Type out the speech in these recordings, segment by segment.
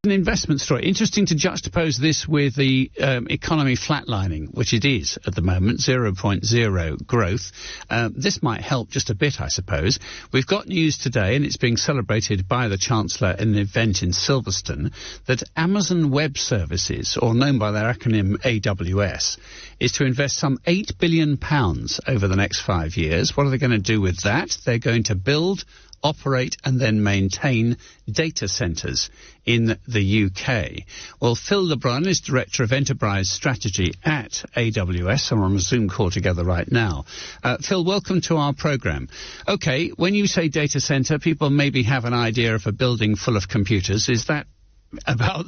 An investment story. Interesting to juxtapose this with the economy flatlining, which it is at the moment, 0.0 growth. This might help just a bit, I suppose. We've got news today, and it's being celebrated by the Chancellor in an event in Silverstone, that Amazon Web Services, or known by their acronym AWS, is to invest some £8 billion over the next 5 years. What are they going to do with that? They're going to build, operate and then maintain data centres in the UK. Well, Phil LeBrun is Director of Enterprise Strategy at AWS, and we're on a Zoom call together right now. Phil, welcome to our programme. OK, when you say data centre, people maybe have an idea of a building full of computers. Is that about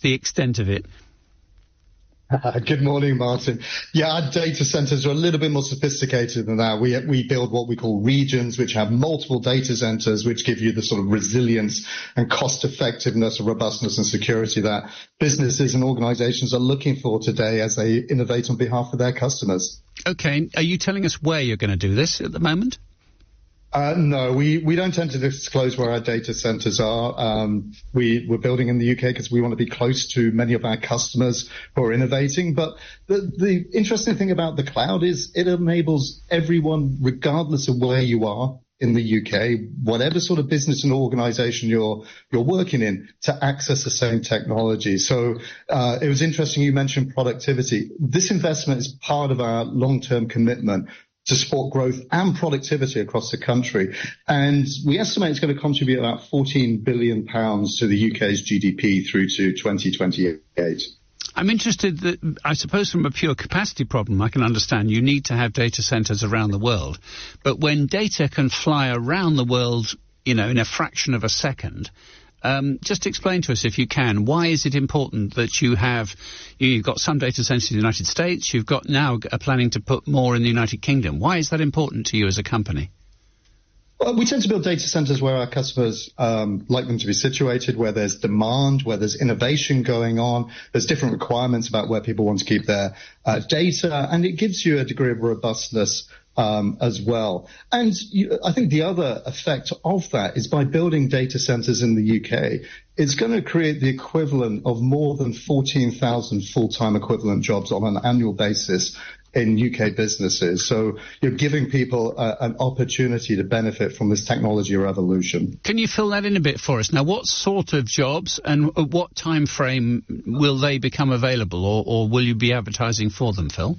the extent of it? Good morning, Martin. Yeah, our data centers are a little bit more sophisticated than that. We build what we call regions, which have multiple data centers, which give you the sort of resilience and cost effectiveness, robustness and security that businesses and organizations are looking for today as they innovate on behalf of their customers. Okay. Are you telling us where you're going to do this at the moment? No, we don't tend to disclose where our data centers are. We're building in the UK because we want to be close to many of our customers who are innovating. But the interesting thing about the cloud is it enables everyone, regardless of where you are in the UK, whatever sort of business and organization you're working in, to access the same technology. So it was interesting you mentioned productivity. This investment is part of our long-term commitment to support growth and productivity across the country. And we estimate it's going to contribute about £14 billion to the UK's GDP through to 2028. I'm interested that, I suppose from a pure capacity problem, I can understand you need to have data centres around the world. But when data can fly around the world, in a fraction of a second, just explain to us, if you can, why is it important that you've got some data centres in the United States, you've got now planning to put more in the United Kingdom. Why is that important to you as a company? Well, we tend to build data centers where our customers like them to be situated, where there's demand, where there's innovation going on. There's different requirements about where people want to keep their data, and it gives you a degree of robustness as well. And I think the other effect of that is by building data centers in the UK, it's going to create the equivalent of more than 14,000 full-time equivalent jobs on an annual basis in UK businesses. So you're giving people an opportunity to benefit from this technology revolution. Can you fill that in a bit for us? Now, what sort of jobs and what time frame will they become available, or will you be advertising for them, Phil?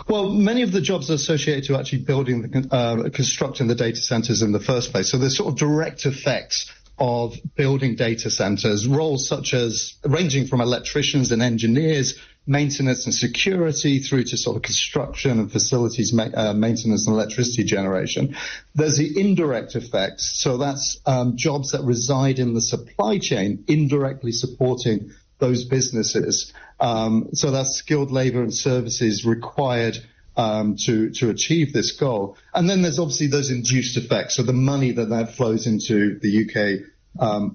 Well, many of the jobs are associated to actually building, constructing the data centers in the first place. So there's sort of direct effects of building data centers, roles such as ranging from electricians and engineers, maintenance and security, through to sort of construction and facilities maintenance and electricity generation. There's the indirect effects. So that's jobs that reside in the supply chain, indirectly supporting those businesses. So that's skilled labor and services required to achieve this goal. And then there's obviously those induced effects, so the money that flows into the UK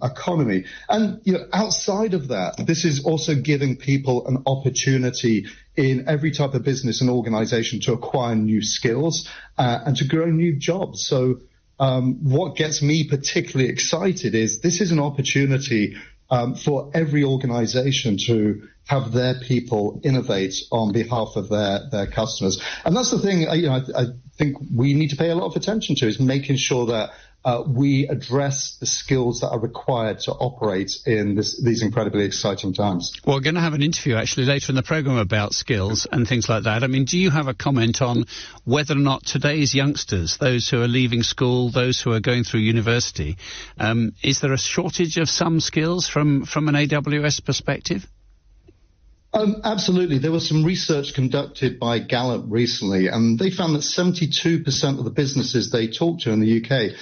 economy. And outside of that, this is also giving people an opportunity in every type of business and organization to acquire new skills and to grow new jobs. So what gets me particularly excited is this is an opportunity for every organization to have their people innovate on behalf of their customers. And that's the thing I think we need to pay a lot of attention to, is making sure that we address the skills that are required to operate in these incredibly exciting times. Well, we're going to have an interview actually later in the programme about skills and things like that. I mean, do you have a comment on whether or not today's youngsters, those who are leaving school, those who are going through university, is there a shortage of some skills from an AWS perspective? Absolutely. There was some research conducted by Gallup recently, and they found that 72% of the businesses they talked to in the UK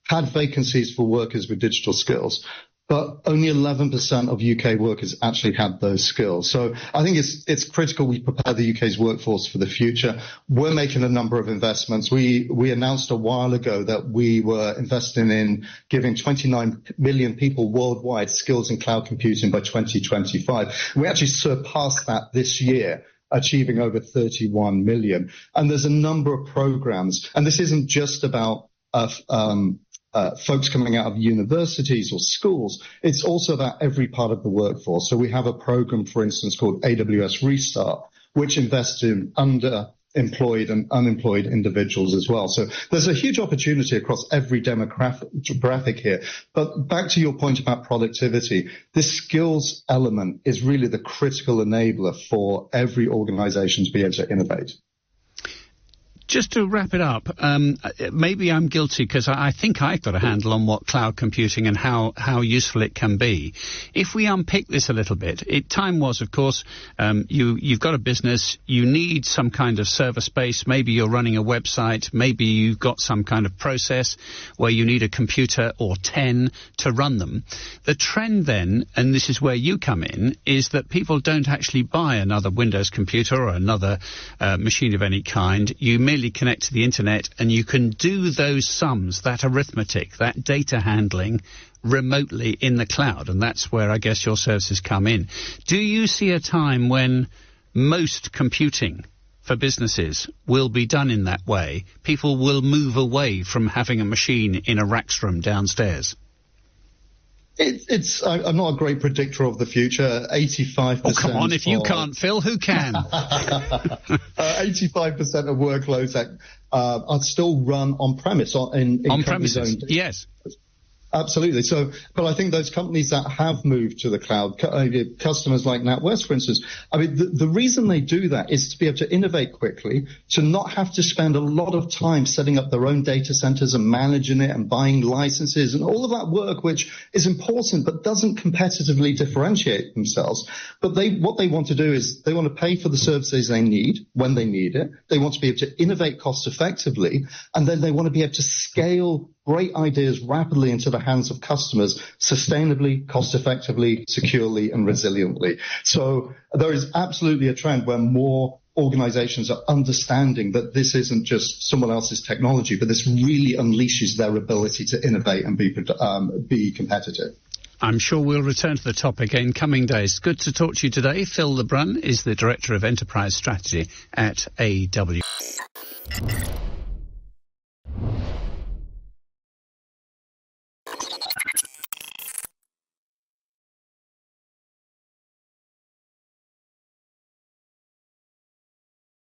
had vacancies for workers with digital skills, but only 11% of UK workers actually had those skills. So I think it's critical we prepare the UK's workforce for the future. We're making a number of investments. We announced a while ago that we were investing in giving 29 million people worldwide skills in cloud computing by 2025. We actually surpassed that this year, achieving over 31 million. And there's a number of programs, and this isn't just about folks coming out of universities or schools. It's also about every part of the workforce. So we have a program, for instance, called AWS Restart, which invests in underemployed and unemployed individuals as well. So there's a huge opportunity across every demographic here. But back to your point about productivity, this skills element is really the critical enabler for every organization to be able to innovate. Just to wrap it up, maybe I'm guilty because I think I've got a handle on what cloud computing and how useful it can be. If we unpick this a little bit, time was, of course, you've got a business, you need some kind of server space, maybe you're running a website, maybe you've got some kind of process where you need a computer or 10 to run them. The trend then, and this is where you come in, is that people don't actually buy another Windows computer or another machine of any kind. You merely connect to the internet and you can do those sums, that arithmetic, that data handling remotely in the cloud, and that's where I guess your services come in. Do you see a time when most computing for businesses will be done in that way? People will move away from having a machine in a racks room downstairs? I'm not a great predictor of the future. 85%. Oh, come on. If you can't, Phil, who can? 85% of workloads that are still run on-premise. On premises, yes. Absolutely. So, but I think those companies that have moved to the cloud, customers like NatWest, for instance, I mean, the reason they do that is to be able to innovate quickly, to not have to spend a lot of time setting up their own data centers and managing it and buying licenses and all of that work, which is important, but doesn't competitively differentiate themselves. But what they want to do is they want to pay for the services they need when they need it. They want to be able to innovate cost effectively, and then they want to be able to scale great ideas rapidly into the hands of customers sustainably, cost-effectively, securely, and resiliently. So there is absolutely a trend where more organizations are understanding that this isn't just someone else's technology, but this really unleashes their ability to innovate and be competitive. I'm sure we'll return to the topic in coming days. Good to talk to you today. Phil Lebrun is the Director of Enterprise Strategy at AWS.